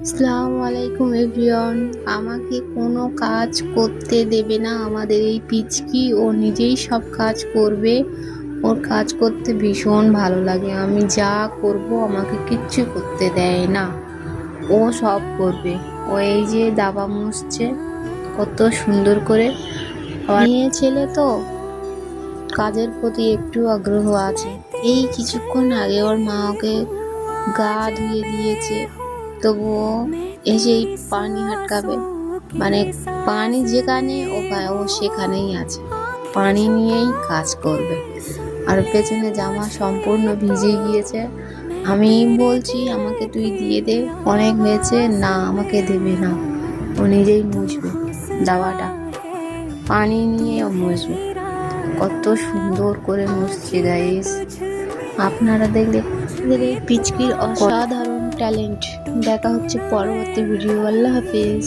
আসসালামু আলাইকুম এভরিওয়ান। আমাকে কোনো কাজ করতে দেবে না আমাদের এই পিচকি। ও নিজেই সব কাজ করবে। ওর কাজ করতে ভীষণ ভালো লাগে। আমি যা করব আমাকে কিচ্ছু করতে দেয় না, ও সব করবে। ও এই যে দাবা মুছছে কত সুন্দর করে। মেয়ে ছেলে তো কাজের প্রতি একটু আগ্রহ আছে। এই কিছুক্ষণ আগে ওর মা ওকে গা ধুয়ে দিয়েছে, তবুও এসেই পানি হাটকাবে। মানে পানি যেখানে ও সেখানেই আছে, পানি নিয়েই কাজ করবে। আর পেছনে জামা সম্পূর্ণ ভিজে গিয়েছে। আমি বলছি আমাকে তুই দিয়ে দে, অনেক হয়েছে। না, আমাকে দেবে না, ও নিজেই মুছবে দাওয়াটা, পানি নিয়ে ও মুছবে। কত সুন্দর করে মুছছে গাইস, আপনারা দেখলে এই পিচকির অসাধারণ ট্যালেন্ট। দেখা হচ্ছে পরবর্তী ভিডিও। আল্লাহ হাফেজ।